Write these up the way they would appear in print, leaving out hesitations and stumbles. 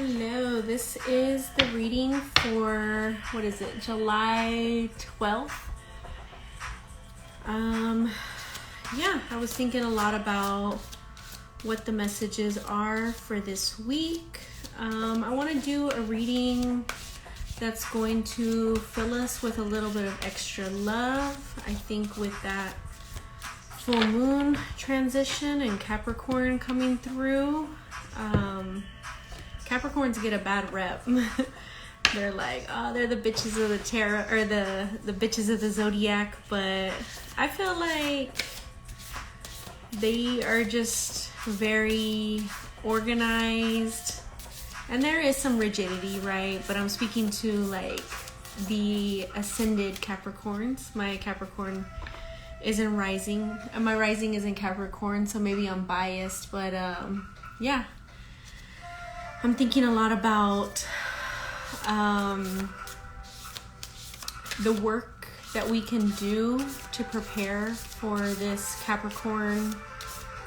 Hello, this is the reading for, what is it, July 12th? I was thinking a lot about what the messages are for this week. I want to do a reading that's going to fill us with a little bit of extra love. I think with that full moon transition and Capricorn coming through, Capricorns get a bad rep. They're like, oh, they're the bitches of the tarot, or the bitches of the zodiac, but I feel like they are just very organized, and there is some rigidity, right? But I'm speaking to like the ascended Capricorns. My Capricorn is in rising, and my rising is in Capricorn, so maybe I'm biased, but yeah. I'm thinking a lot about the work that we can do to prepare for this Capricorn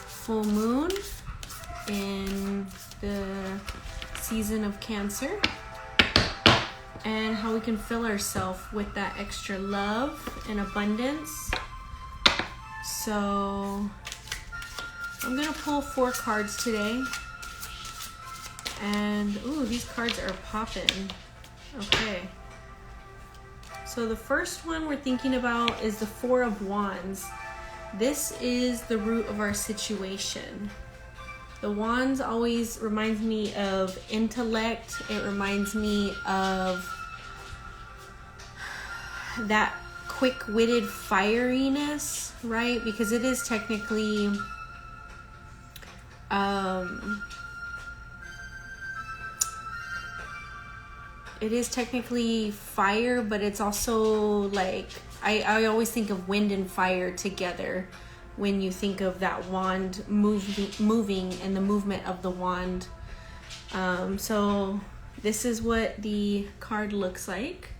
full moon in the season of Cancer, and how we can fill ourselves with that extra love and abundance. So I'm gonna pull 4 cards today. And, ooh, these cards are popping. Okay. So the first one we're thinking about is the 4 of Wands. This is the root of our situation. The Wands always reminds me of intellect. It reminds me of that quick-witted fieriness, right? Because it is technically... it is technically fire, but it's also like, I always think of wind and fire together when you think of that wand moving and the movement of the wand. So this is what the card looks like.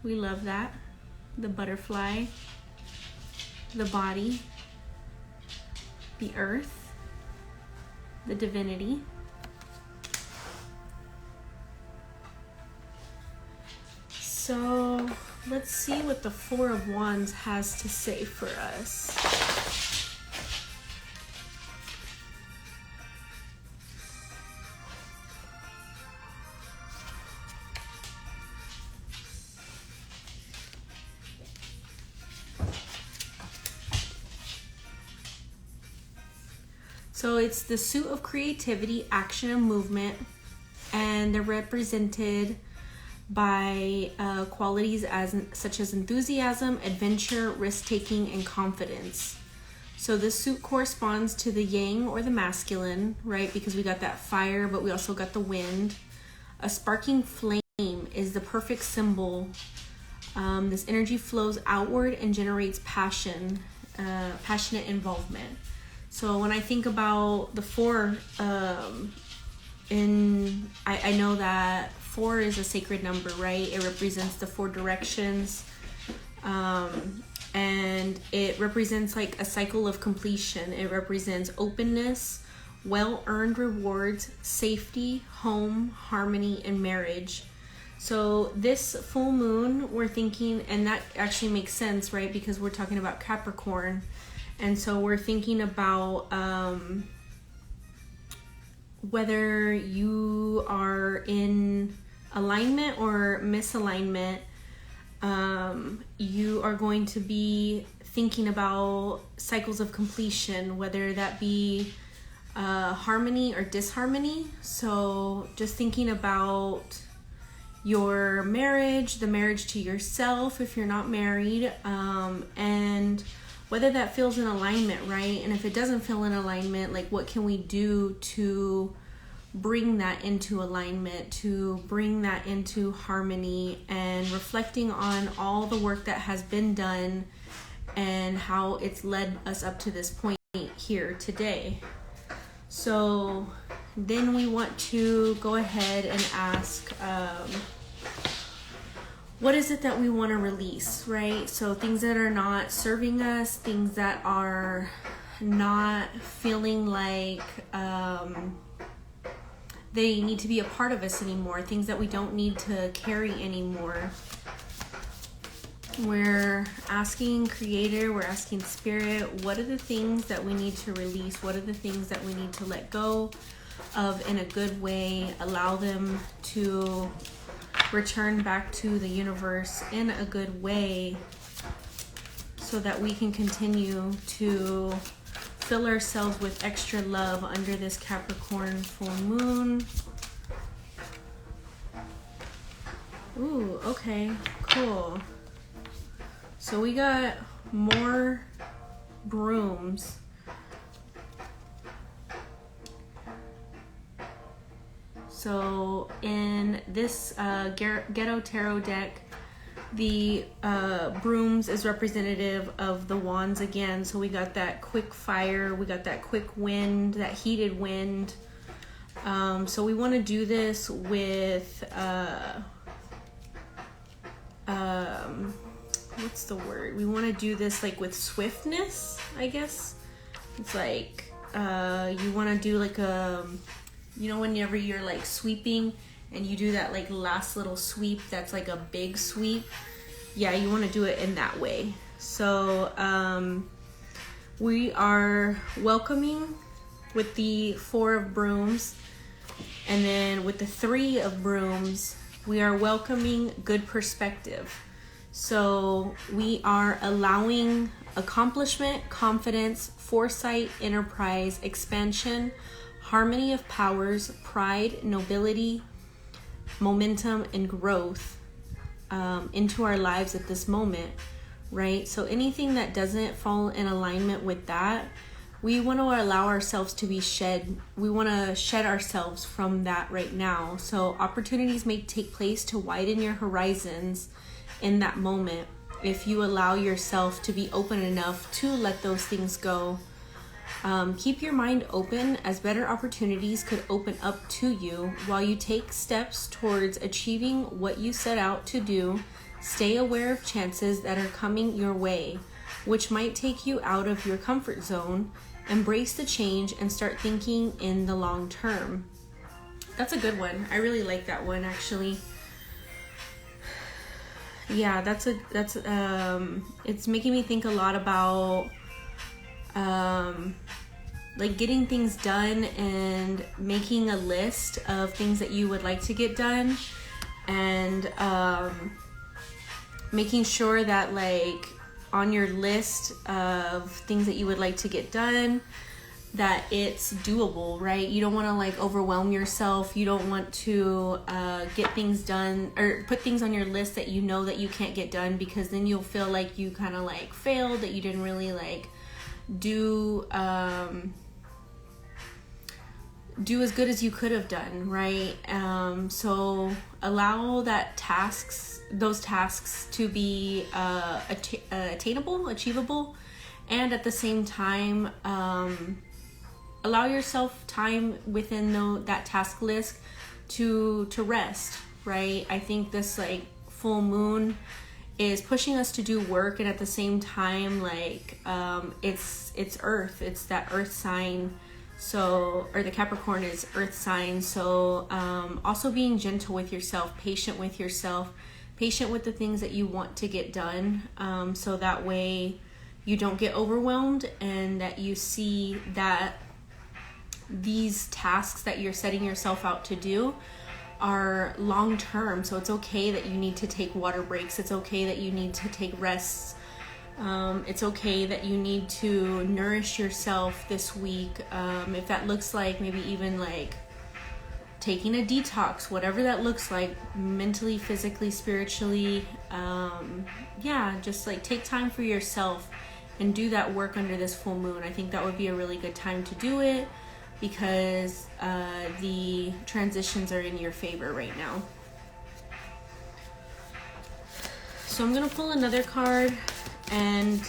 We love that. The butterfly, the body, the earth, the divinity. So let's see what the 4 of Wands has to say for us. So it's the suit of creativity, action, and movement, and they're represented by qualities such as enthusiasm, adventure, risk-taking, and confidence. So this suit corresponds to the yang or the masculine, right? Because we got that fire, but we also got the wind. A sparking flame is the perfect symbol. This energy flows outward and generates passion, passionate involvement. So when I think about the 4, I know that 4 is a sacred number, right? It represents the 4 directions, and it represents like a cycle of completion. It represents openness, well-earned rewards, safety, home, harmony, and marriage. So this full moon, we're thinking, and that actually makes sense, right? Because we're talking about Capricorn, and so we're thinking about whether you are in alignment or misalignment. You are going to be thinking about cycles of completion, whether that be harmony or disharmony. So just thinking about your marriage, the marriage to yourself if you're not married, and whether that feels in alignment, right? And if it doesn't feel in alignment, like what can we do to bring that into alignment, to bring that into harmony, and reflecting on all the work that has been done and how it's led us up to this point here today. So then we want to go ahead and ask, what is it that we want to release, right? So things that are not serving us, things that are not feeling like they need to be a part of us anymore, things that we don't need to carry anymore. We're asking Creator, we're asking Spirit, what are the things that we need to release? What are the things that we need to let go of in a good way? Allow them to return back to the universe in a good way so that we can continue to fill ourselves with extra love under this Capricorn full moon. Ooh, okay, cool. So we got more brooms. So in this Ghetto Tarot deck, the brooms is representative of the wands again. So we got that quick fire, we got that quick wind, that heated wind. So we want to do this with what's the word? We want to do this like with swiftness, I guess. It's like you want to do like a, you know, whenever you're like sweeping and you do that like last little sweep that's like a big sweep. Yeah, you want to do it in that way. So we are welcoming with the 4 of brooms, and then with the 3 of brooms, we are welcoming good perspective. So we are allowing accomplishment, confidence, foresight, enterprise, expansion, harmony of powers, pride, nobility, momentum, and growth into our lives at this moment, right? So anything that doesn't fall in alignment with that, we want to allow ourselves to be shed. We want to shed ourselves from that right now. So opportunities may take place to widen your horizons in that moment if you allow yourself to be open enough to let those things go. Keep your mind open, as better opportunities could open up to you while you take steps towards achieving what you set out to do. Stay aware of chances that are coming your way, which might take you out of your comfort zone. Embrace the change and start thinking in the long term. That's a good one. I really like that one, actually. Yeah, it's making me think a lot about like getting things done and making a list of things that you would like to get done, and making sure that like on your list of things that you would like to get done, that it's doable, right? You don't want to like overwhelm yourself. You don't want to get things done or put things on your list that you know that you can't get done, because then you'll feel like you kind of like failed, that you didn't really like do as good as you could have done, right? So allow those tasks to be attainable, achievable, and at the same time allow yourself time within that task list to rest, right? I think this like full moon is pushing us to do work, and at the same time like it's earth, it's that earth sign. So, or the Capricorn is earth sign. So also being gentle with yourself, patient with yourself, patient with the things that you want to get done, so that way you don't get overwhelmed, and that you see that these tasks that you're setting yourself out to do are long term. So it's okay that you need to take water breaks. It's okay that you need to take rests. It's okay that you need to nourish yourself this week. If that looks like maybe even like taking a detox, whatever that looks like, mentally, physically, spiritually, yeah, just like take time for yourself and do that work under this full moon. I think that would be a really good time to do it, because the transitions are in your favor right now. So I'm gonna pull another card, and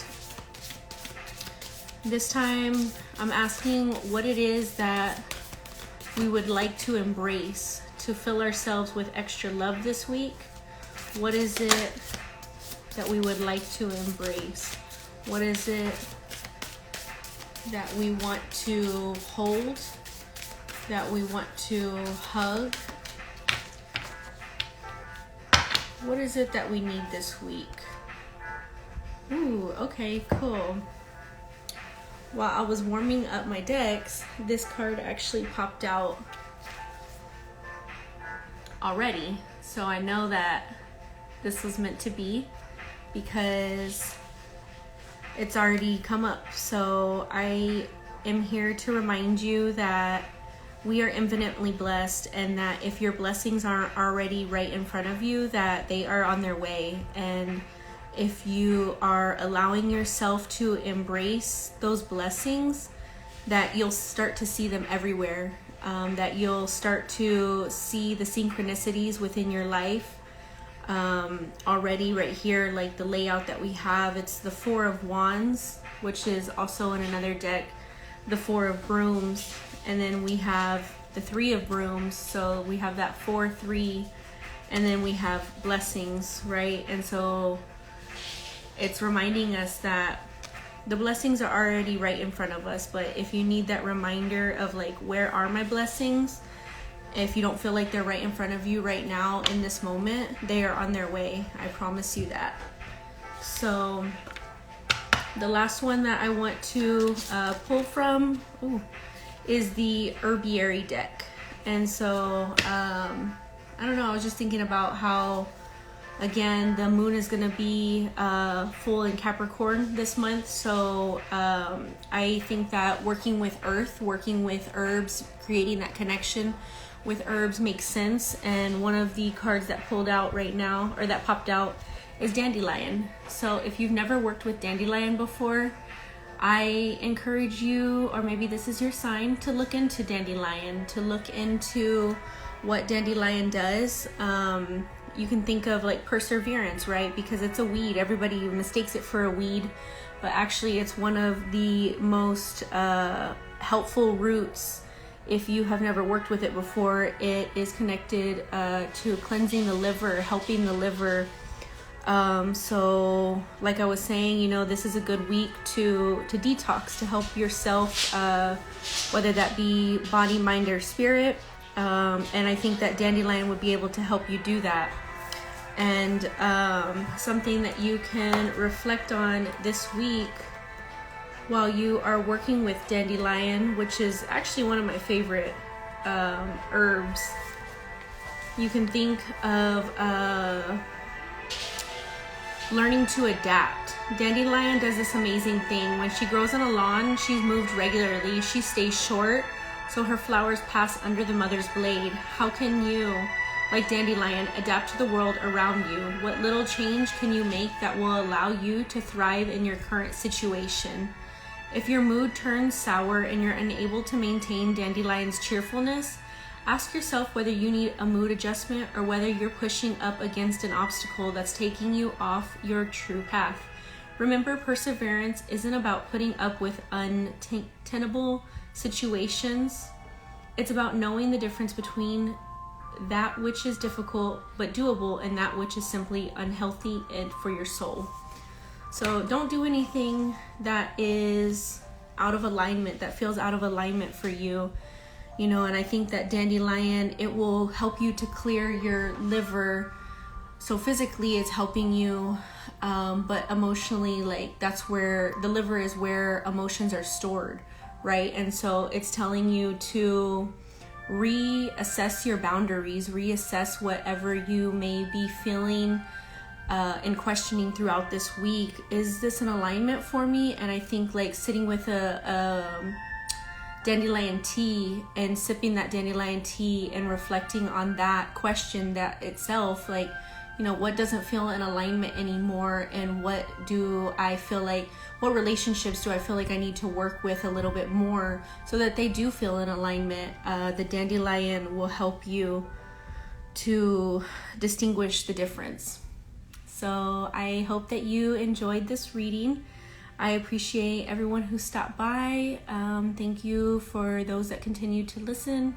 this time I'm asking what it is that we would like to embrace to fill ourselves with extra love this week. What is it that we would like to embrace? What is it that we want to hold that we want to hug. What is it that we need this week? Ooh, okay, cool. While I was warming up my decks, this card actually popped out already. So I know that this was meant to be because it's already come up. So I am here to remind you that we are infinitely blessed, and that if your blessings aren't already right in front of you, that they are on their way. And if you are allowing yourself to embrace those blessings, that you'll start to see them everywhere. That you'll start to see the synchronicities within your life already right here, like the layout that we have. It's the Four of Wands, which is also in another deck, the Four of Brooms, and then we have the Three of Brooms. So we have that 4-3, and then we have blessings, right? And so it's reminding us that the blessings are already right in front of us. But if you need that reminder of like, where are my blessings? If you don't feel like they're right in front of you right now in this moment, they are on their way. I promise you that. So the last one that I want to pull from is the Herbiary deck. And so I don't know, I was just thinking about how, again, the moon is going to be full in Capricorn this month. So I think that working with earth, working with herbs, creating that connection with herbs makes sense. And one of the cards that pulled out right now, or that popped out, is Dandelion. So if you've never worked with Dandelion before, I encourage you, or maybe this is your sign, to look into Dandelion, to look into what Dandelion does. You can think of like perseverance, right? Because it's a weed. Everybody mistakes it for a weed, but actually it's one of the most helpful roots. If you have never worked with it before, it is connected to cleansing the liver, helping the liver. So like I was saying, you know, this is a good week to detox, to help yourself, whether that be body, mind, or spirit. And I think that Dandelion would be able to help you do that. And something that you can reflect on this week while you are working with Dandelion, which is actually one of my favorite herbs. You can think of learning to adapt. Dandelion does this amazing thing. When she grows on a lawn, she's moved regularly. She stays short, so her flowers pass under the mother's blade. How can you, like Dandelion, adapt to the world around you? What little change can you make that will allow you to thrive in your current situation? If your mood turns sour and you're unable to maintain Dandelion's cheerfulness, ask yourself whether you need a mood adjustment or whether you're pushing up against an obstacle that's taking you off your true path. Remember, perseverance isn't about putting up with untenable situations. It's about knowing the difference between that which is difficult but doable and that which is simply unhealthy and for your soul. So don't do anything that is out of alignment, that feels out of alignment for you. You know, and I think that Dandelion, it will help you to clear your liver. So physically it's helping you, but emotionally, like, that's where the liver is, where emotions are stored, right? And so it's telling you to reassess your boundaries, reassess whatever you may be feeling and questioning throughout this week. Is this an alignment for me? And I think like sitting with a dandelion tea and sipping that dandelion tea and reflecting on that question, that itself, like, you know, what doesn't feel in alignment anymore, and what do I feel like, what relationships do I feel like I need to work with a little bit more so that they do feel in alignment. The Dandelion will help you to distinguish the difference. So I hope that you enjoyed this reading. I appreciate everyone who stopped by. Thank you for those that continue to listen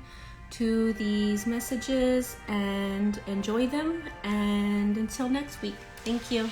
to these messages and enjoy them. And until next week, thank you.